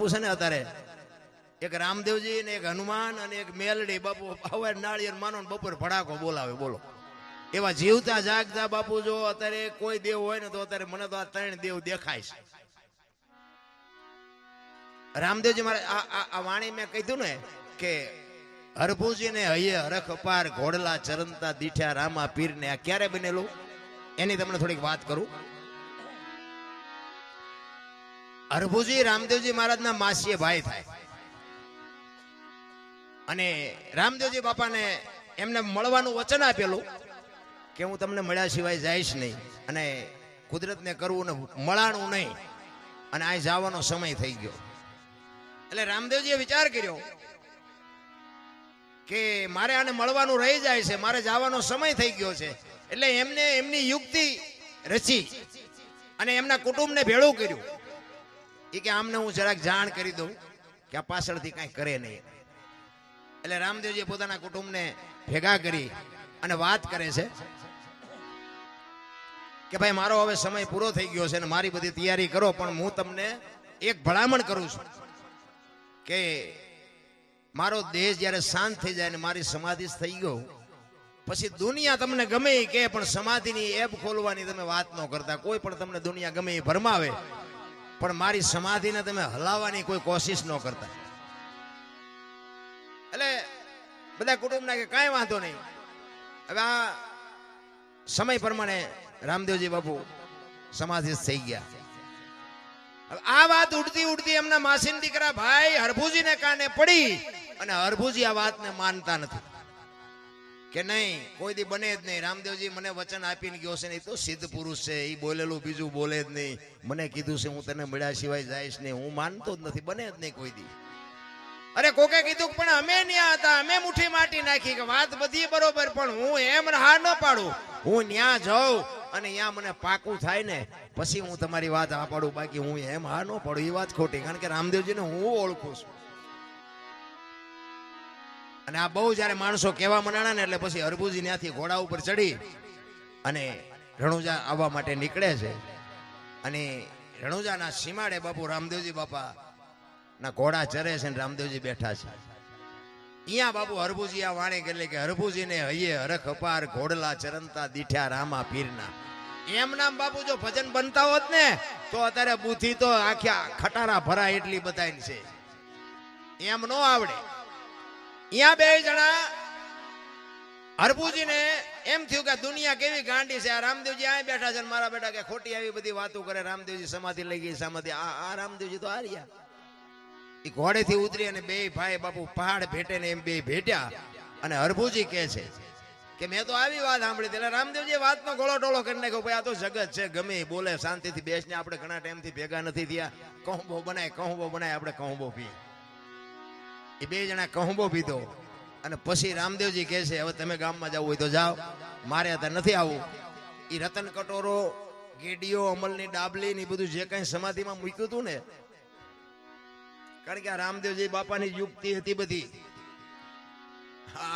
બાપુ છે ને અત્યારે એક રામદેવજી ને એક હનુમાન અને એક મેલડી બાપુ હવે નાળિયેર માનો ને બપોર ભડાકો બોલાવે બોલો એવા જીવતા જાગતા બાપુ જો અત્યારે કોઈ દેવ હોય ને તો અત્યારે મને તો આ ત્રણ દેવ દેખાય છે. રામદેવજી મારે આ વાણી મેં કીધું ને કે હરભુજી ને હૈયે હરખ અપાર ઘોડલા ચરંતા દીઠ્યા રામા પીર ને આ ક્યારે બનેલું એની તમને થોડીક વાત કરું. હરભુજી રામદેવજી મહારાજના માસીએ ભાઈ થાય અને રામદેવજી બાપાને એમને મળવાનું વચન આપેલું કે હું તમને મળ્યા સિવાય જઈશ નહીં અને કુદરતને કરવું ને મળાણું નહીં અને આ જવાનો સમય થઈ ગયો. એટલે રામદેવજીએ વિચાર કર્યો કે મારે આને મળવાનું રહી જાય છે, મારે જવાનો સમય થઈ ગયો છે. એટલે એમને એમની યુક્તિ રચી અને એમના કુટુંબને ભેળું કર્યું કે આમને હું જરાક જાણ કરી દઉં કે આ પાછળથી કાંઈ કરે નહીં. એટલે રામદેવજી પોતાના કુટુંબને ભેગા કરી અને વાત કરે છે કે ભાઈ મારો હવે સમય પૂરો થઈ ગયો છે અને મારી બધી તૈયારી કરો, પણ હું તમને એક ભલામણ કરું છું કે મારો દેશ જ્યારે શાંત થઈ જાય ને મારી સમાધિ થઈ ગયો પછી દુનિયા તમને ગમે કે પણ સમાધિની એપ ખોલવાની તમે વાત ન કરતા. કોઈ પણ તમને દુનિયા ગમે એ ભરમાવે પણ મારી સમાધિને તમે હલાવવાની કોઈ કોશિશ ન કરતા. એટલે બધા કુટુંબના કે કાંઈ વાંધો નહીં. હવે આ સમય પ્રમાણે રામદેવજી બાપુ સમાધિ થઈ ગયા. હવે આ વાત ઉડતી ઉડતી એમના માસીના દીકરા ભાઈ હરભુજીને કાને પડી અને હરભુજી આ વાતને માનતા નથી કે નહીં કોઈ દી બને જ નહીં. રામદેવજી મને વચન આપીને ગયો છે ને એ તો સિદ્ધ પુરુષ છે, એ બોલેલું બીજું બોલે જ નહીં. મને કીધું છે હું તને મળ્યા સિવાય જઈશ નહીં, હું માનતો જ નથી, બને જ નહીં કોઈ દી. અરે કોકે કીધું પણ અમે ન્યા હતા, અમે મુઠ્ઠી માટી નાખી કે વાત બધી બરોબર, પણ હું એમ હા ન પાડું. હું ન્યા જાઉં અને ત્યાં મને પાકું થાય ને પછી હું તમારી વાત આ પાડું, બાકી હું એમ હા ન પાડું એ વાત ખોટી. કારણ કે રામદેવજીને હું ઓળખું છું. અને આ બહુ જયારે માણસો કહેવા મનાણા ને એટલે પછી હરભુજી ત્યાંથી ઘોડા ઉપર ચડી અને રણુજા આવવા માટે નીકળે છે. અને રણુજાના સીમાડે બાપુ રામદેવજી બાપા ના ઘોડા ચરે છે ને રામદેવજી બેઠા છે. અહીંયા બાપુ હરભુજી આ વાણી કરી કે હરભુજીને હૈયે હરખ અપાર ઘોડલા ચરંતા દીઠ્યા રામા પીરના. એમ નામ બાપુ જો ભજન બનતા હોત ને તો અત્યારે બુદ્ધિ તો આખ્યા ખટારા ભરાય એટલી બધાની છે, એમ નો આવડે. અહીંયા બે જણા હરભુજીને એમ થયું કે દુનિયા કેવી ગાંડી છે. આ રામદેવજી આ બેઠા છે મારા બેટા કે ખોટી આવી બધી વાતો કરે. રામદેવજી સમાધિ લઈ ગઈ, સમાધિ આ રામદેવજી તો આ રહ્યા. એ ઘોડેથી ઉતરી અને બે ભાઈ બાપુ પહાડ ભેટે ને એમ બે ભેટ્યા અને હરભુજી કહે છે કે મેં તો આવી વાત સાંભળી. એટલે રામદેવજી વાતનો ગોળો ટોળો કરી નાખ્યો, ભાઈ આ તો જગત છે, ગમે બોલે શાંતિથી બેસને, આપણે ઘણા ટાઈમથી ભેગા નથી થયા, કહુંબો બનાય આપણે કહુંબો પીએ. એ બે જણા કહુંબો પીધો અને પછી રામદેવજી કહે છે હવે તમે ગામમાં જવું હોય તો જાઓ, મારે અત્યારે નથી આવવું. એ રતન કટોરો, ગેડીઓ, અમલની ડાબલી ને બધું જે કઈ સમાધિમાં મૂક્યું હતું ને, કારણ કે આ રામદેવજી બાપાની યુક્તિ હતી બધી.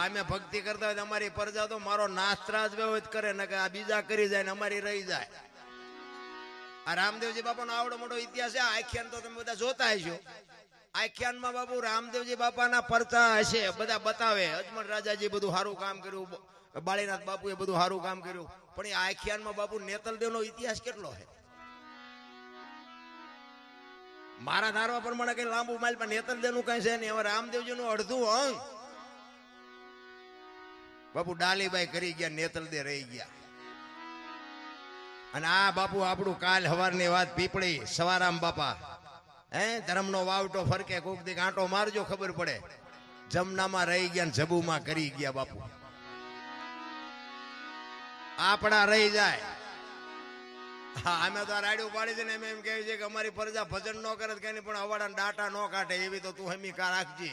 અમે ભક્તિ કરતા હોય અમારી પ્રજા તો મારો નાસ્ત્રાજ વ્યવહિત કરે ને કે આ બીજા કરી જાય ને અમારી રહી જાય. આ રામદેવજી બાપાનો આવડો મોટો ઇતિહાસ છે. આખ્યાન તો તમે બધા જોતા હશો. આખ્યાનમાં બાપુ રામદેવજી બાપાના પરચા હશે, બધા બતાવે. અજમલ રાજાજી બધું સારું કામ કર્યું, બાળીનાથ બાપુએ બધું સારું કામ કર્યું, પણ એ આખ્યાનમાં બાપુ નેતલદેવનો ઇતિહાસ કેટલો છે. મારા ધારવા પ્રમાણે કઈ લાંબુ માઇલ પણ નેતલદેવનું કઈ છે નહીં. હવે રામદેવજીનું અડધું અંગ બાપુ ડાલીબાઈ કરી ગયા, નેતલદે રહી ગયા. અને આ બાપુ આપણું કાલ હવારની વાત પીપળી સવારામ બાપા ધર્મનો વાવટો ફરકે, કોક દી આંટો મારજો ખબર પડે. જમનામાં રહી ગયા ને જબુમાં કરી ગયા બાપુ. આપણા રહી જાય. હા અમે તો રાડ્યું પાડી છે ને એમ કહે છે કે અમારી પ્રજા ભજન ન કરે કઈ પણ અવાડા ડાટા ન કાઢે એવી તો તું હમી કા રાખજે.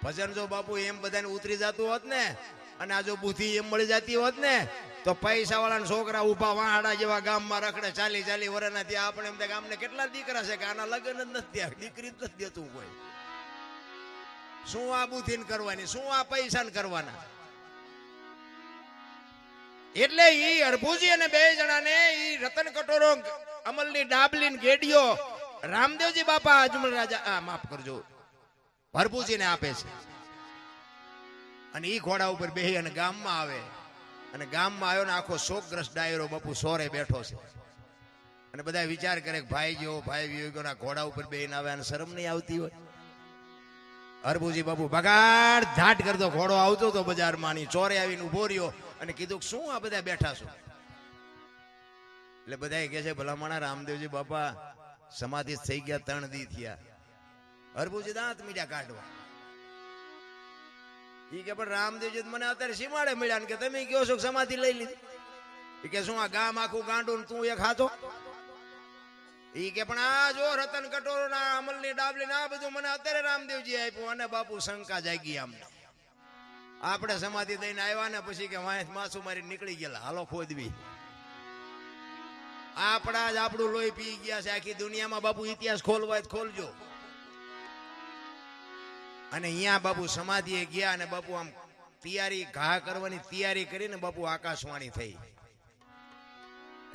ભજન જો બાપુ એમ બધાને ઉતરી જતું હોત ને અને આ જો બુદ્ધિ એમ મળી જતી હોત ને તો પૈસા વાળા છોકરા ઉભા વાહાડા જેવા ગામમાં રખડે 40 વર્ષના. ત્યાં આપણે એમ ગામને કેટલા દીકરા છે કે આના લગ્ન જ નથી થયા, દીકરી જ નથી દેતું કોઈ. શું આ બુદ્ધિ કરવાની, શું આ પૈસા કરવાના. એટલે ઈ હરભુજી અને બે જણાને ઈ રતન કટોરો અમલની ડાબલી ને ગેડીઓ રામદેવજી બાપા અજમલ રાજા માફ કરજો ભરભુજીને આપે છે અને ઈ ઘોડા ઉપર બેહી અને ગામમાં આવે અને ગામમાં આવ્યો ને આખો શોકગ્રસ્ત ડાયરો બાપુ સોરે બેઠો છે અને બધા વિચાર કરે કે ભાઈ જેવો ભાઈ વિયોગોના ઘોડા ઉપર બેહીને આવે અને શરમ નહીં આવતી હોય. હરભુજી બાપુ બગાડ ધાટ કરતો ઘોડો આવતો તો બજારમાં ની ચોરે આવીને ઉભો રહ્યો અને કીધું શું આ બધા બેઠા છો? એટલે બધા કહે છે ભલામણા રામદેવજી બાપા સમાધિ થઈ ગયા 3 દી થયા. હરભુજી દાંત મીડિયા કાઢવા ઈ કે પણ રામદેવજી મને અત્યારે સીમાડે મળ્યા ને કે તમે કહો છો સમાધિ લઈ લીધી. ઈ કે શું આ ગામ આખું ગાંડું તું એક હાથો? ઈ કે પણ આ જો રતન કટોરો ના અમલની ડાબલી ના બધું મને અત્યારે રામદેવજી આપ્યું અને બાપુ શંકા જાગી આમને. આપણે સમાધિ દઈને આવ્યા ને પછી કે વાંસ માસું મારી નીકળી ગયેલા હાલો ખોદવી. આપણા જ આપણું લોહી પી ગયા છે. આખી દુનિયામાં બાપુ ઇતિહાસ ખોલવા ખોલજો. અને અહીંયા બાપુ સમાધિએ ગયા અને બાપુ આમ તૈયારી ઘા કરવાની તૈયારી કરીને બાપુ આકાશવાણી થઈ.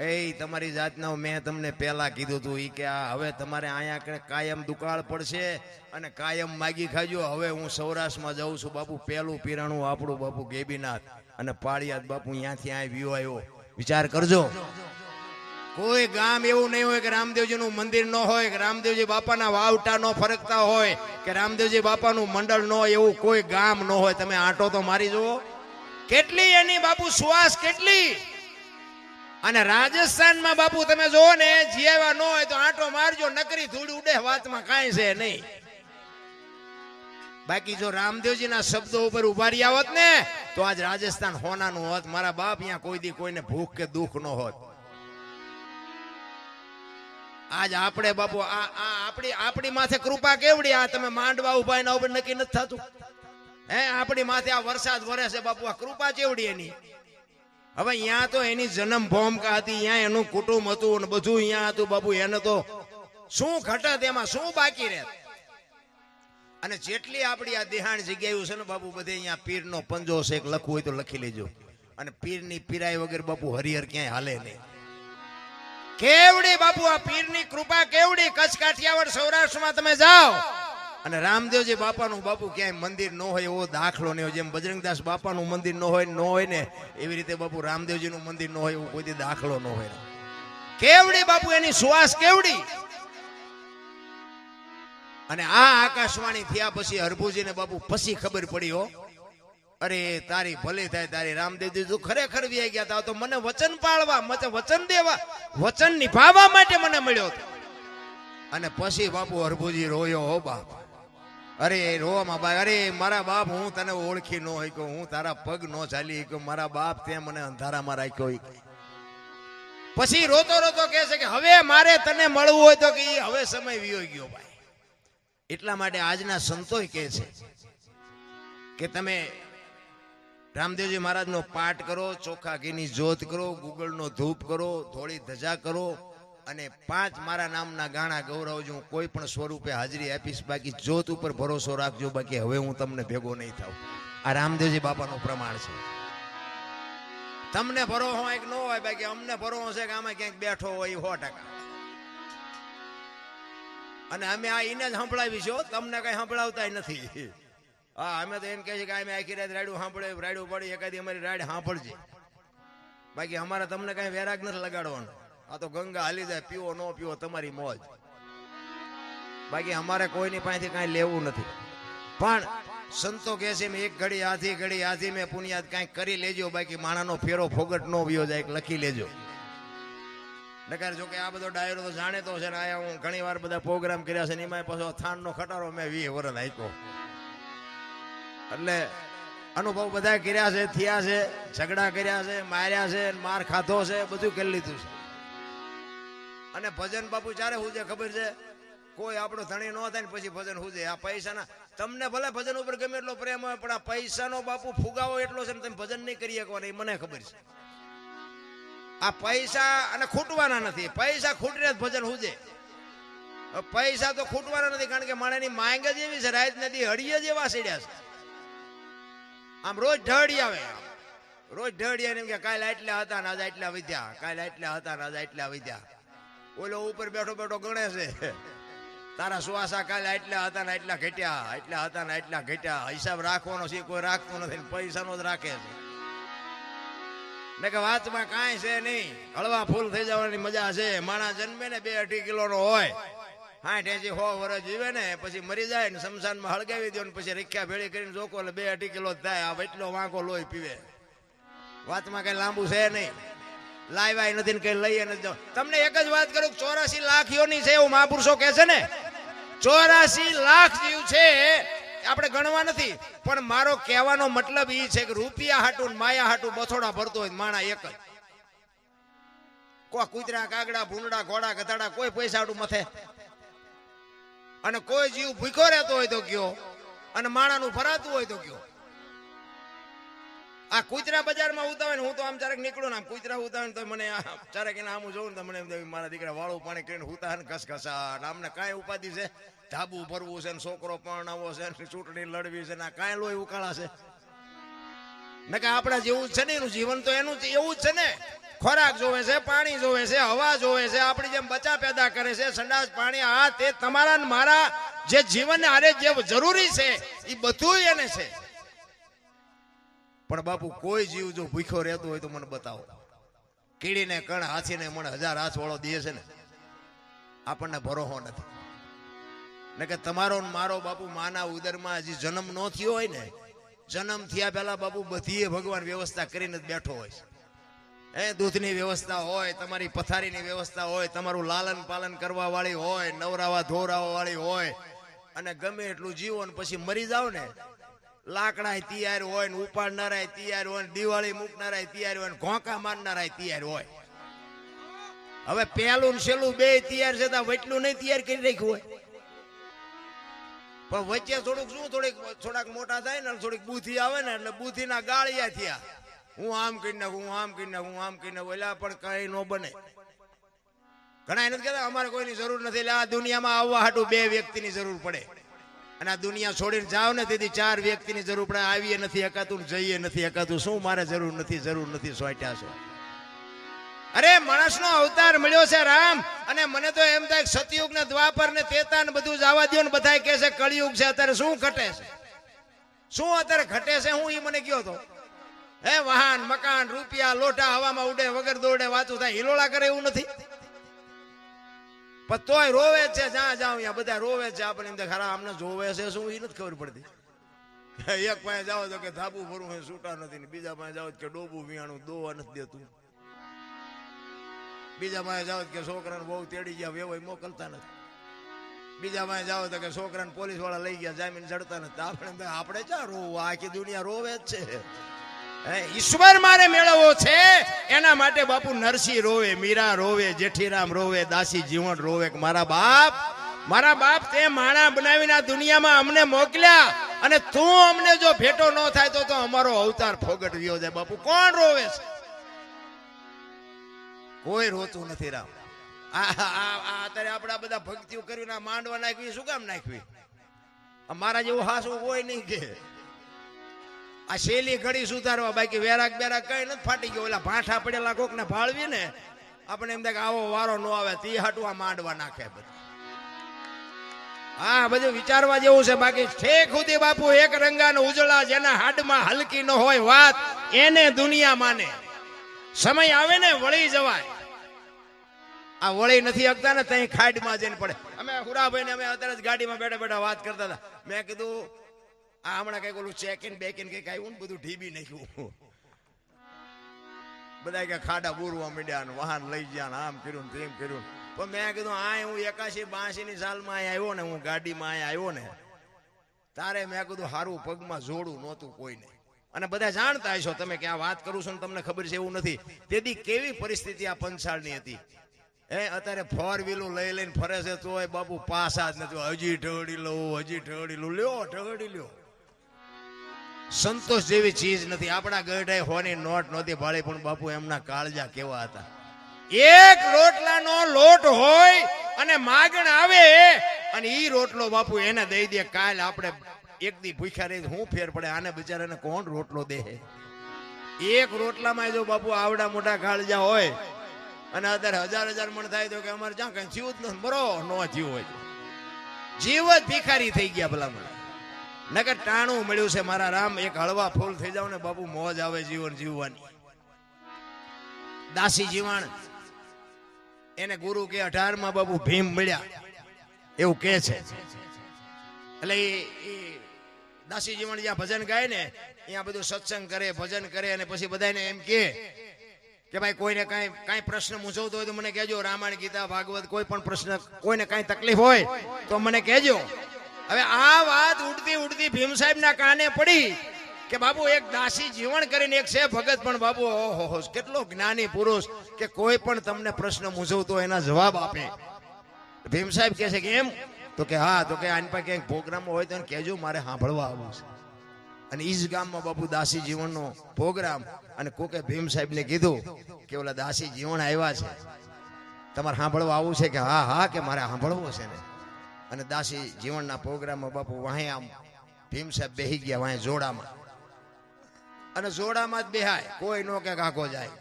એ તમારી જાતના મેં તમને પહેલા કીધું હતું ઈ કે આ હવે તમારે અહીંયા કાયમ દુકાળ પડશે અને કાયમ માગી ખાજો. હવે હું સૌરાષ્ટ્રમાં જાઉં છું બાપુ. પહેલું પીરાણું આપણું બાપુ ગેબીનાથ અને પાળિયાદ બાપુ અહીંયાથી આ વ્યૂ આવ્યો. વિચાર કરજો કોઈ ગામ એવું નહીં હોય કે રામદેવજી નું મંદિર ન હોય કે રામદેવજી બાપાના વાવટા નો ફરકતા હોય કે રામદેવજી બાપાનું મંડળ ન હોય એવું કોઈ ગામ ન હોય. તમે આંટો તો મારી જુઓ કેટલી એની બાપુ સુવાસ કેટલી. અને રાજસ્થાનમાં બાપુ તમે જોવો ને જીવા ન હોય તો આંટો મારજો નકરી ધૂળ ઉડે વાતમાં કાંઈ છે નહીં. બાકી જો રામદેવજીના શબ્દો ઉપર ઉભા રહ્યા હોત ને તો આજ રાજસ્થાન હોનાનું હોત. મારા બાપ અહીંયા કોઈ દી કોઈને ભૂખ કે દુઃખ ન હોત. આજ આપણે બાપુ આપણી માથે કૃપા કેવડી. આ તમે માંડવા ઉભા એના ઉપર નક્કી નથી થતું. હે આપણી માથે આ વરસાદ વરે છે બાપુ. આ કૃપા કેવડી એની. હવે અહીંયા તો એની જન્મ ભૂમિકા હતી. અહીંયા એનું કુટુંબ હતું અને બધું અહીંયા હતું બાપુ. એને તો શું ઘટત એમાં શું બાકી રહે. અને જેટલી આપણી આ દેહાણ જગ્યાઓ છે ને બાપુ બધે અહીંયા પીરનો પંજો છે. એક લખવું હોય તો લખી લેજો. અને પીરની પીરાઈ વગર બાપુ હરિહર ક્યાંય હાલે નહીં. કેવડી બાપુ આ પીરની કૃપા કેવડી. કચ્છ કાઠિયાવાડ સૌરાષ્ટ્રમાં તમે જાઓ અને રામદેવજી બાપાનું બાપુ ક્યાંય મંદિર ન હોય એવો દાખલો નહીં હોય. જેમ બજરંગદાસ બાપાનું મંદિર ન હોય ને એવી રીતે બાપુ રામદેવજીનું મંદિર ન હોય એવો કોઈ દાખલો ન હોય. કેવડી બાપુ એની સુવાસ કેવડી. અને આ આકાશવાણી થયા પછી હરભુજીને બાપુ પછી ખબર પડી હો અરે તારી ભલે થાય તારી. રામદેવજી તું ખરેખર વ્યાઈ ગયા તા તો મને વચન પાળવા મને વચન દેવા વચન નિભાવવા માટે મને મળ્યો હતો. અને પછી બાપુ હરભુજી રોયો હો બાપ. અરે રોવામાં બાપ અરે મારા બાપ હું તને ઓળખી ન હોય કે હું તારા પગ ન ચાલી કે મારા બાપ તે મને અંધારામાં રાખ્યો. પછી રોતો રોતો કહે છે કે હવે મારે તને મળવું હોય તો કે હવે સમય વિયો ગયો ભાઈ. એટલા માટે આજના સંતો કહે છે કે તમે રામદેવજી મહારાજનો પાઠ કરો, ચોખા ઘીની જ્યોત કરો, ગુગળનો ધૂપ કરો, થોડી ધજા કરો અને 5 મારા નામના ગાણા ગૌરવજો. હું કોઈ પણ સ્વરૂપે હાજરી આપીશ. બાકી જ્યોત ઉપર ભરોસો રાખજો. બાકી હવે હું તમને ભેગો નહીં થાઉં. આ રામદેવજી બાપાનું પ્રમાણ છે. તમને ભરોસો હોય કે ન હોય બાકી અમને ભરોસો છે કે આમાં ક્યાંક બેઠો હોય 100%. અને અમે આ એને જ સંભળાવી છો. તમને કઈ સંભળાવતા નથી. હા અમે તો એમ કહે છે કે અમે આખી રાત રાડ્યું સાંભળે રાડ્યું પડી એકાદી અમારી રાડ સાંભળજે. બાકી અમારે તમને કઈ વેરાગ નથી લગાડવાનો. આ તો ગંગા હાલી જાય. પીવો ન પીવો તમારી મોજ. બાકી અમારે કોઈની પાસેથી કાંઈ લેવું નથી. પણ સંતો કહે છે એક ઘડી આધી મેં પુણ્યાત કાંઈક કરી લેજો. બાકી માણાનો ફેરો ફોગટ ન વિયો જાય લખી લેજો. નકાર જો કે આ બધો ડાયરો તો જાણે તો છે ને. આયા હું ઘણી વાર બધા પ્રોગ્રામ કર્યા છે ને એમાં પાછો થાનનો ખટારો મેં 20 વર્ષ હાક્યો. એટલે અનુભવ બધા કર્યા છે, થયા છે, ઝઘડા કર્યા છે, માર્યા છે, માર ખાધો છે, બધું કરી લીધું છે. અને ભજન બાપુ ચારે હુજે ખબર છે. કોઈ આપણો ધણી ન થાય ને પછી ભજન હુજે. આ પૈસાના તમને ભલે ભજન ઉપર ગમે એટલો પ્રેમ હોય પણ આ પૈસાનો બાપુ ફુગાવો એટલો છે ને તમે ભજન નહીં કરી શકો. એ મને ખબર છે. આ પૈસા અને ખૂટવાના નથી. પૈસા ખૂટને જ ભજન હુજે. પૈસા તો ખૂટવાના નથી કારણ કે માણસની માંગ જ એવી છે. રાત નથી હળીએ જ એવા સીડ્યા છે. આમ રોજ ઢળી આવે. રોજ ઢળી આવે કે કાલે આટલા હતા ને આજે આટલા વધ્યા, કાલે આટલા હતા ને આજે આટલા વધ્યા. ઓલો ઉપર બેઠો બેઠો ગણે છે તારા સુવાસા કાલે એટલા હતા ને એટલા ઘટ્યા, એટલા હતા ને એટલા ઘટ્યા. હિસાબ રાખવાનો છે કોઈ રાખતું નથી, પૈસાનો જ રાખે છે. ને કે વાતમાં કાંઈ છે નહીં, હળવા ફૂલ થઈ જવાની મજા છે. માણસ જન્મે ને 2-2.5 કિલોનો હોય, 60-80 વર્ષ જીવે ને પછી મરી જાય ને શમશાનમાં હળગાવી દો ને પછી રીખ્યા ભેળી કરીને જોકો એટલે 2-2.5 કિલો થાય. આ એટલો વાંકો લોહી પીવે. વાતમાં કઈ લાંબુ છે નહીં, લાવ્યા નથી ને કઈ લઈએ નથી. તમને એક જ વાત કરું, 84 લાખ યોની છે એવું મહાપુરુષો કહે છે ને. 84 લાખ જીવ છે, આપણે ગણવા નથી. પણ મારો કહેવાનો મતલબ એ છે કે રૂપિયા હાટું માયા હાટું બથોડા ભરતો હોય માણા એક જ. કોઈ કૂતરા, કાગડા, ભૂંડા, ઘોડા, ગધાડા કોઈ પૈસા હાટું મથે, અને કોઈ જીવ ભૂખ્યો રહેતો હોય તો કયો, અને માણાનું ફરાતું હોય તો કયો. આ કૂતરા બજારમાં ઉતાવે ને હું તો આમ ચારેક નીકળું ને આમ કૂતરા ઉતાવે ને તો મને ચારેક એના આમ જોઉં ને તો મને એમ મારા દીકરા વાળું પાણી કરીને હુતા ને ઘસઘસા. અમને કાંઈ ઉપાધિ છે, ધાબુ ભરવું છે ને છોકરો પરણાવો છે ને ચૂંટણી લડવી છે ને કાંઈ લોહી ઉકાળા છે ને કે આપણા જેવું જ છે ને. એનું જીવન તો એનું એવું જ છે ને. ખોરાક જોવે છે, પાણી જોવે છે, હવા જોવે છે, આપણી જેમ બચા પેદા કરે છે, સંડાસ પાણી. આ તે તમારા ને મારા જે જીવન આરે જે જરૂરી છે એ બધું એને છે. પણ બાપુ કોઈ જીવ જો ભૂખ્યો રહેતો હોય તો મને બતાવો. કીડીને કણ, હાથીને મને 1000 હાથ વાળો દે છે ને, આપણને ભરોસો નથી. ને કે તમારો મારો બાપુ માના ઉદરમાં હજી જન્મ ન થયો હોય ને, જન્મ થયા પહેલા બાપુ બધીએ ભગવાન વ્યવસ્થા કરીને જ બેઠો હોય છે. દૂધની વ્યવસ્થા હોય, તમારી પથારીની વ્યવસ્થા હોય, તમારું લાલન પાલન કરવા વાળી હોય, નવરાવા ધોરાવા વાળી હોય, અને ગમે એટલું જીવો ને પછી મરી જાવ ને લાકડા તૈયાર હોય ને ઉપાડનારા તૈયાર હોય ને દિવાળી મૂકનારા તૈયાર હોય ને ઘોંકા મારનારા તૈયાર હોય. હવે પહેલું ને છેલ્લું બે તૈયાર છે તો વચલું નહીં તૈયાર કરી રાખ્યું હોય. પણ વચ્ચે થોડુંક શું થોડાક મોટા થાય ને થોડીક બુદ્ધિ આવે ને એટલે બુદ્ધિના ગાળિયા થયા. હું આમ કરી નાખું, હું આમ કરી નાખું, હું આમ કરી નાખું, એટલે પણ કઈ ન બને. ઘણા નથી કહેતા અમારે કોઈની જરૂર નથી. એટલે આ દુનિયામાં આવવા હાટું 2 વ્યક્તિની જરૂર પડે, અને આ દુનિયા છોડીને જાવ ને તેથી 4 વ્યક્તિની જરૂર પડે. આવીએ નથી એકાતું, જઈએ નથી એકાતું. શું મારે જરૂર નથી સોટ્યા છે. અરે માણસનો અવતાર મળ્યો છે રામ, અને મને તો એમ થાય સતયુગ ને દ્વાપર ને ત્રેતા ને બધું જવા દો ને બધા કહે છે કળિયુગ છે. અત્યારે શું ઘટે છે, શું અત્યારે ઘટે છે? હું એ મને કયો તો વાહન, મકાન, રૂપિયા, લોટા હવામાં ઉડે વગર દોડે વાતું થાય, હિલોળા કરે એવું નથી. પણ તોય રોવે છે, જ્યાં જાવ ત્યાં બધા રોવે છે. આપણે એમ ખરા અમને જોવે છે શું એ નથી ખબર પડતી. એક પાસે જાઓ તો કે ધાબુ ભરવું હોય છૂટા નથી, ને બીજા પાસે જાઓ કે ડોબું વિયાણું દોવા નથી દેતું, બીજા પાસે જાઓ કે છોકરાને બહુ તેડી ગયા વેવાય મોકલતા નથી, બીજા પાસે જાઓ તો કે છોકરાને પોલીસ વાળા લઈ ગયા જામીન જડતા નથી. આપણે ક્યાં રોવું? આખી દુનિયા રોવે જ છે. ઈશ્વર મારે મેળવવો છે એના માટે બાપુ નરસિંહ રોવે, મીરા રોવે, જેઠીરામ રોવે, દાસી જીવણ રોવે. મારા બાપ તે માણા બનાવીને આ દુનિયામાં અમને મોકલ્યા, અને તું અમને જો ભેટો ન થાય તો અમારો અવતાર ફોગટ વ્યો જાય. બાપુ કોણ રોવે છે? કોઈ રોતું નથી રામ. અત્યારે આપડા બધા ભક્તિઓ કરીને માંડવા નાખવી શું કામ નાખવી? મારા જેવું હાસું કોઈ નહીં કે આ શેલી ઘડી સુધારવા, બાકી વેરાક બેરાક કઈ નથી ફાટી ગયો. ઓલા ભાઠા પડેલા કોક ને ભાળવી ને આપણે એમ થાય કે આવો વારો ન આવે તે હાટું આ માંડવા નાખે બધું. હા, બધું વિચારવા જેવું છે. બાકી ઠેક સુધી બાપુ એક રંગાનો ઉજળા, જેના હાડમાં હલકી ન હોય વાત એને દુનિયા માને. સમય આવે ને વળી જવાય. આ વળી નથી શકતા ને ત્યાં ખાડમાં જઈને પડે. અમે હુરાભાઈ ને અમે અત્યારે જ ગાડીમાં બેઠા બેઠા વાત કરતા હતા. મેં કીધું આ હમણાં કઈક ઓલું ચેકિન બેકિન કઈક આવ્યું ને બધું ઢીબી નાખ્યું. બધા કે ખાડા બુરવા મીડ્યા ને વાહન લઈ ગયા ને આમ કર્યું ને તેમ કર્યું. પણ મેં કીધું આ હું 81-82 સાલમાં અહીંયા આવ્યો ને, હું ગાડીમાં અહીંયા આવ્યો ને તારે મેં કીધું હારું પગમાં જોડું નહોતું કોઈને. અને બધા જાણતા હશો તમે કે આ વાત કરું છું ને તમને ખબર છે એવું નથી. તેથી કેવી પરિસ્થિતિ આ પંચાળની હતી. અત્યારે 4 વ્હીલો લઈ લઈને ફરે છે તોય બાપુ પાસા જ નથી. હજી ઠગડી લઉં લ્યો ઠગડી લ્યો. સંતોષ જેવી ચીજ નથી. આપણા ગઢાઈ હોની નોટ નહોતી ભાળી, પણ બાપુ એમના કાળજા કેવા હતા. એક રોટલાનો લોટ હોય અને માગણ આવે અને ઈ રોટલો બાપુ એને દઈ દે. કાલ આપણે એક દી ભૂખ્યા રહી હું ફેર પડે? આને બિચારાને કોણ રોટલો દે? એક રોટલામાં જો બાપુ આવડા મોટા કાળજા હોય અને અત્યારે 1000 મણ થાય તો કે અમારે જ્યાં કઈ જીવ જ નથી, મરો નો જીવ હોય જીવ જ ભિખારી થઈ ગયા ભલામણ. નકર ટાણું મળ્યું છે મારા રામ. એક હળવા ફૂલ થઈ જાવ ને બાપુ મોજ આવે જીવન જીવવાની. દાસી જીવણ એને ગુરુ કે 18માં બાપુ ભીમ મળ્યા એવું કે છે. એટલે એ દાસી જીવણ જ્યાં ભજન ગાય ને ત્યાં બધું સત્સંગ કરે, ભજન કરે અને પછી બધાને એમ કે ભાઈ કોઈને કાંઈ પ્રશ્ન મૂંઝવતો હોય તો મને કહેજો. રામાયણ, ગીતા, ભાગવત કોઈ પણ પ્રશ્ન, કોઈને કાંઈ તકલીફ હોય તો મને કહેજો. હવે આ વાત ઉડતી ઉડતી ભીમ સાહેબના કાને પડી કે બાપુ એક દાસી જીવણ કરીને એક છે ભગત, પણ બાપુ ઓહો કેટલો જ્ઞાની પુરુષ કે કોઈ પણ તમને પ્રશ્ન મૂંઝવતો હોય એના જવાબ આપે. ભીમ સાહેબ કહે છે કે એમ? તો કે હા. તો કે આની પાસે ક્યાંક પ્રોગ્રામ હોય તો કહેજો, મારે સાંભળવા આવવું છે. અને ઈ જ ગામમાં બાપુ દાસી જીવનનો પ્રોગ્રામ. અને કોકે ભીમ સાહેબને કીધું કે ઓલા દાસી જીવન આવ્યા છે, તમારે સાંભળવા આવવું છે? કે હા હા, કે મારે સાંભળવું છે ને. અને દાસી જીવનના પ્રોગ્રામમાં બાપુ વાહે આમ ભીમ સાહેબ બેહી ગયા વાહે જોડામાં. અને જોડામાં જ બેહાય, કોઈ નો કે કાકો જાય.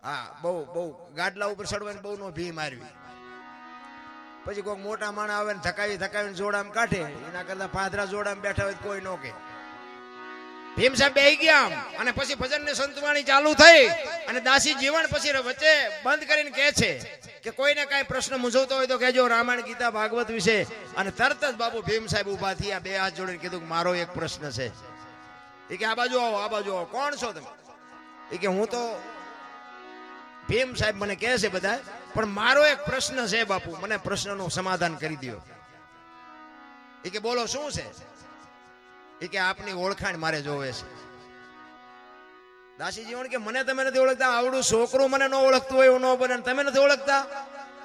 હા, બહુ ગાડલા ઉપર ચડવાની બહુ નો ભી મારવી. પછી કોઈક મોટા માણા આવે ને થકાવીને જોડામાં કાઢે, એના કરતા પાદરા જોડામાં બેઠા હોય કોઈ નો કે. ભીમ સાહેબ બેહી ગયા અને પછી ભજનની સંતવાણી ચાલુ થઈ. અને દાસી જીવન પછી વચ્ચે બંધ કરીને કહે છે કે કોઈને કાંઈ પ્રશ્ન મૂંઝવતો હોય તો કહેજો, રામાયણ, ગીતા, ભાગવત વિશે. અને તરત જ બાપુ ભીમ સાહેબ ઉભા થયા, બે હાથ જોડીને કીધું કે મારો એક પ્રશ્ન છે. એ કે આ બાજુ આવો, આ બાજુ આવો. કોણ છો તમે? એ કે હું તો ભીમ સાહેબ મને કહે છે બધા, પણ મારો એક પ્રશ્ન છે બાપુ, મને પ્રશ્નનું સમાધાન કરી દો. એ કે બોલો શું છે? એ કે આપની ઓળખાણ મારે જોવે છે. દાસી જીવન કે મને તમે નથી ઓળખતા, આવડું છોકરું મને ન ઓળખતું હોય એવું ન બને, તમે નથી ઓળખતા?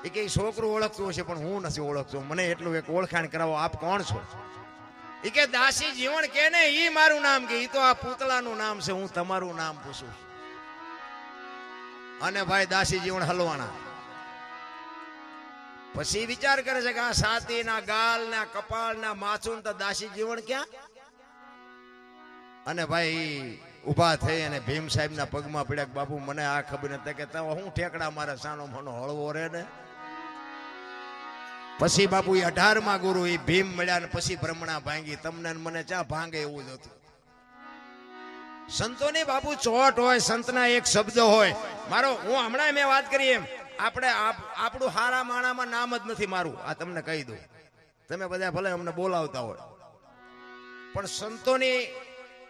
એ કે છોકરું ઓળખતું હશે પણ હું નથી ઓળખતો, મને એટલું એક ઓળખાણ કરાવો, આપ કોણ છો? એ કે દાસી જીવન કે ને ઈ મારું નામ, કે ઈ તો આ પૂતળાનું નામ છે, હું તમારું નામ પૂછું. અને ભાઈ દાસી જીવન હલવાણા. પછી વિચાર કરે છે કે આ છાતીના, ગાલના, કપાળના, માથું તો દાસી જીવન ક્યાં? અને ભાઈ ઉભા થઈ અને ભીમ સાહેબના પગમાં પડ્યા કે બાપુ મને આ ખબર નથી, કે હું ઠેકડા મારે સાનો મનો હળવો રે ને. પછી બાપુ 18માં ગુરુ એ ભીમ મળ્યા ને પછી ભ્રમણા ભાંગી. તમને મને ચા ભાંગે એવું જ હતું. સંતોની બાપુ ચોટ હોય, સંતના એક શબ્દ હોય. હું હમણાં મેં વાત કરી એમ, આપણું હારા માણામાં નામ જ નથી મારું. આ તમને કહી દઉં, તમે બધા ભલે અમને બોલાવતા હોય પણ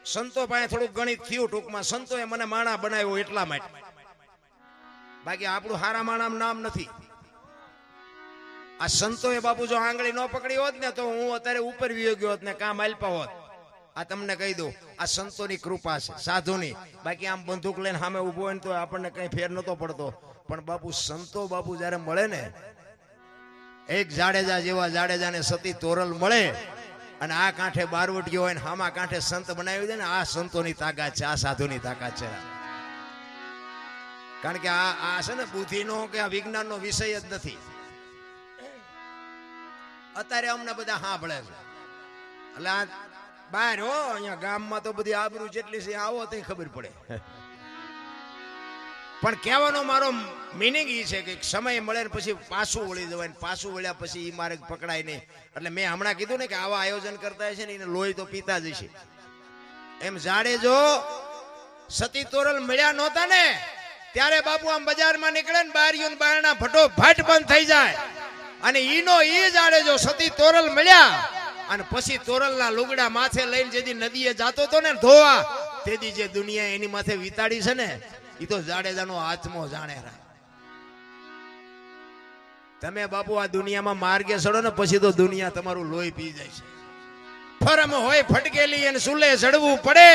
સંતો પાસે થોડુંક ગણિત થયું ટૂંકમાં. સંતોએ મને માણા બનાવ્યો એટલા માટે, બાકી આપણું હારા માણામાં નામ નથી. આ સંતોએ બાપુ જો આંગળી ન પકડી હોત ને તો હું અત્યારે ઉપર વિયો ગયો હોત ને કામ આલ્પા હોત. આ તમને કહી દઉં, આ સંતોની કૃપા છે, સાધુની. બાકી આમ બંદૂક લઈને સામે ઉભો હોય ને તો આપણને કઈ ફેર નતો પડતો. પણ બાપુ સંતો બાપુ જયારે મળે ને, એક જાડેજા જેવા જાડેજાને સતી તોરલ મળે અને આ કાંઠે બારવટીયો હોય ને આમાં કાંઠે સંત બનાવી દે ને, આ સંતોની તાકાત છે, આ સાધુની તાકાત છે. કારણ કે આ છે ને બુદ્ધિનો કે આ વિજ્ઞાનનો વિષય જ નથી. અત્યારે અમને બધા સાંભળે છે એટલે આ બહાર હો, અહીંયા ગામમાં તો બધી આબરૂ જેટલી છે આવો તો ખબર પડે. પણ કહેવાનો મારો મિનિંગ એ છે કે સમય મળે ને પછી પાછું વળી જવાય, પાછું વળ્યા પછી એ મારે પકડાય નહીં. એટલે મેં હમણાં કીધું ને કે આવા આયોજન કરતા છે ને એને લોહી તો પીતા જ છે. એમ જાડેજો સતી તોરલ મળ્યા નહોતા ને ત્યારે બાપુ આમ બજારમાં નીકળે ને બારીઓ બારણા ફટો ફટ બંધ થઈ જાય. અને ઈનો ઈ જાડેજો સતી તોરલ મળ્યા અને પછી તોરલના લુગડા માથે લઈને જેથી નદીએ જાતો હતો ને ધોવા, તેથી જે દુનિયા એની માથે વિતાડી છે ને એ તો જાડેજાનો આત્મો જાણે. તમે બાપુ આ દુનિયામાં માર્ગે ચડો ને પછી તો દુનિયા તમારું લોહી પી જાય છે. ફરમ હોય ફટકેલી અને સુલે ચડવું પડે,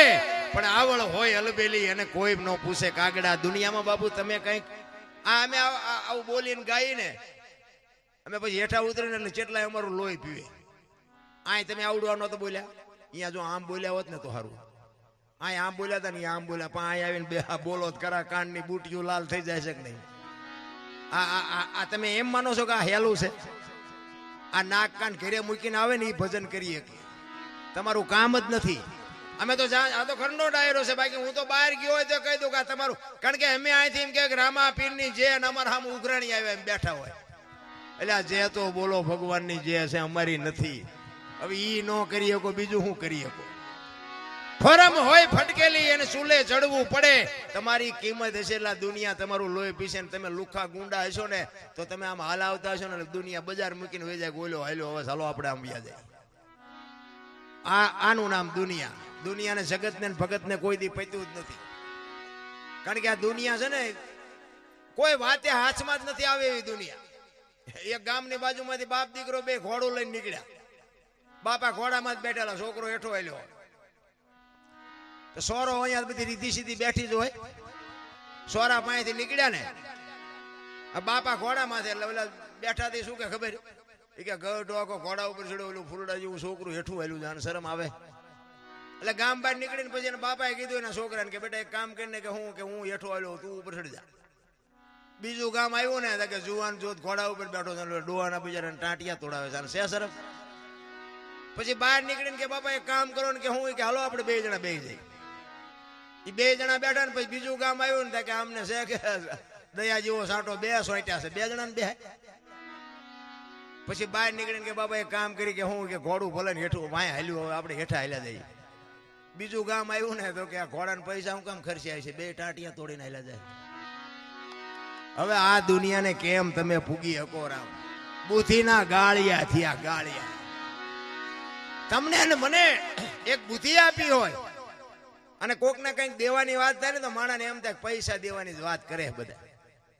પણ આવળ હોય અલબેલી અને કોઈ ન પૂછે કાગડા. દુનિયામાં બાપુ તમે કઈક અમે આવું બોલીને ગાઈને અમે પછી હેઠા ઉતરીને એટલે કેટલાય અમારું લોહી પીવે. આ તમે આવડવા નતો બોલ્યા, અહીંયા જો આમ બોલ્યા હોત ને તો સારું. આ આમ બોલ્યા હતા ને આમ બોલ્યા, પણ અહીં આવીને બે બોલો કરા, કાનની બુટીઓ લાલ થઈ જાય છે કે નહીં? આ તમે એમ માનો છો કે આ હેલું છે? આ નાક કાન ઘરે મૂકીને આવે ને એ ભજન કરીએ, તમારું કામ જ નથી. અમે તો આ તો ઘરનો ડાયરો છે, બાકી હું તો બહાર ગયો હોય તો કહી દઉં કે તમારું, કારણ કે અમે અહીંથી એમ કે રામા પીરની જે અમારા સામે ઉઘરાણી આવ્યા એમ બેઠા હોય, એટલે આ જે તો બોલો ભગવાનની જે છે અમારી નથી. હવે ઈ ન કરી શકો, બીજું શું કરી શકો? ફરમ હોય ફટકેલી એને ચૂલે ચડવું પડે. તમારી કિંમત હશે એટલે દુનિયા તમારું લોહી પીશે ને તમે લુખા ગુંડા હશો ને તો તમે આમ હાલ આવતા હશો ને દુનિયા બજાર મૂકીને વહી જાય, ગોલ્યો હાલ્યો હવે ચાલો આપણે આમ વ્યા જાય. આનું નામ દુનિયા. દુનિયાને જગતને ભગતને કોઈ દી પત્યું જ નથી, કારણ કે આ દુનિયા છે ને કોઈ વાતે હાથમાં જ નથી આવે એવી દુનિયા. એક ગામની બાજુમાંથી બાપ દીકરો બે ઘોડું લઈને નીકળ્યા. બાપા ઘોડામાં જ બેઠેલા, છોકરો હેઠો આલ્યો. સોરો અહીંયા બધી રીધી સીધી બેઠી જ હોય. સોરા પાસેથી નીકળ્યા ને બાપા ઘોડામાંથી, એટલે ઓલા બેઠાથી શું કે ખબર એ કે ગઢો ઘોડા ઉપર ચડ્યો, ઓલું ફૂલડા જેવું છોકરું હેઠું આવેલું, જાણ શરમ આવે. એટલે ગામ બહાર નીકળીને પછી એના બાપાએ કીધું એના છોકરાને કે બેટા એક કામ કરીને કે હું હેઠો આવ્યો, તું ઉપર ચડી જા. બીજું ગામ આવ્યું ને કે જુવાન જોત ઘોડા ઉપર બેઠો છે, ડોહાના બિચારાને ટાંટિયા તોડાવે છે, શે શરમ. પછી બહાર નીકળીને કે બાપા એક કામ કરો ને કે હું કે હાલો આપણે બે જણા બેસી જઈએ. એ બે જણા બેઠા ને પછી બીજું ગામ આવ્યું ને કે આમને છે કે દયા જેવો સાંટો બે સોટ્યા છે, બે જણા ને બે. પછી બહાર નીકળીને કે બાપા એક કામ કરી કે હું કે ઘોડું ભલે ને હેઠું વાય હાલ્યું, હવે આપણે હેઠા હાલ્યા જઈએ. બીજું ગામ આવ્યું ને તો કે આ ઘોડાને પૈસા હું કામ ખર્ચ્યા છે, બે ટાંટિયા તોડીને હાલ્યા જાય. હવે આ દુનિયાને કેમ તમે પૂગી શકો? રામ બુદ્ધિના ગાળિયા થયા, ગાળિયા. તમને ને મને એક બુદ્ધિ આપી હોય અને કોક ને કઈક દેવાની વાત થાય ને તો માણસને એમ થાય પૈસા દેવાની જ વાત કરે બધા.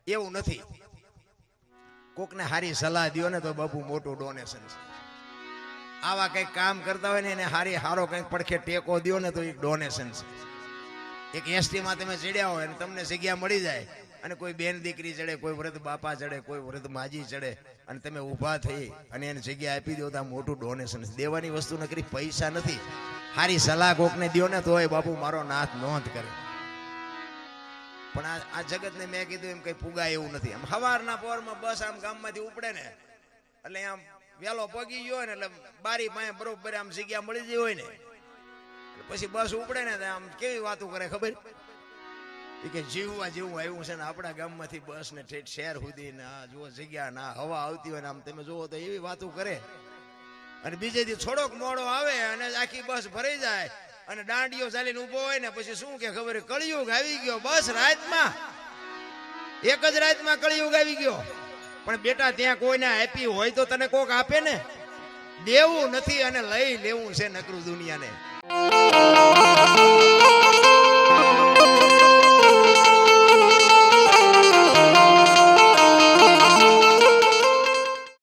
એવું નથી. કોકને હારી સલાહ દ્યો ને તો બાપુ મોટું ડોનેશન છે. આવા કઈક કામ કરતા હોય ને એને હારો કઈક પડખે ટેકો દ્યો ને તો એક ડોનેશન છે. એક એસટી માં તમે ચડ્યા હોય અને તમને જગ્યા મળી જાય અને કોઈ બેન દીકરી ચડે, કોઈ વૃદ્ધ બાપા ચડે, કોઈ વૃદ્ધ માજી ચડે અને તમે ઊભા થઈ અને એને જગ્યા આપી દો તો આ મોટું ડોનેશન છે. દેવાની વસ્તુ નકરી પૈસા નથી. હારી સલાહ કોકને દ્યો ને તોય બાપુ મારો નાથ નોંધ કરે. પણ આ જગતને મેં કીધું એમ કઈ પુગાય એવું નથી. આમ સવારના પોરમાં બસ આમ ગામમાંથી ઉપડે ને એટલે આમ વેલો પગી ગયો ને એટલે બારી પાસે બરોબર આમ જગ્યા મળી ગઈ હોય ને પછી બસ ઉપડે ને આમ કેવી વાતો કરે ખબર કે જીવવા જેવું આવ્યું છે ને આપણા ગામમાંથી બસ ને ઠેઠ શહેર સુધી ને જુઓ જગ્યા ના હવા આવતી હોય ને આમ તમે જુઓ તો એવી વાતો કરે. અને બીજે દી થોડોક મોડો આવે અને આખી બસ ભરાઈ જાય અને દાંડીઓ ચાલીને ઉભો હોય ને પછી શું કે ખબર કળિયુગ આવી ગયો. બસ રાતમાં એક જ રાતમાં કળિયુગ આવી ગયો. પણ બેટા ત્યાં કોઈને આપી હોય તો તને કોક આપે ને. દેવું નથી અને લઈ લેવું છે નકરું દુનિયાને.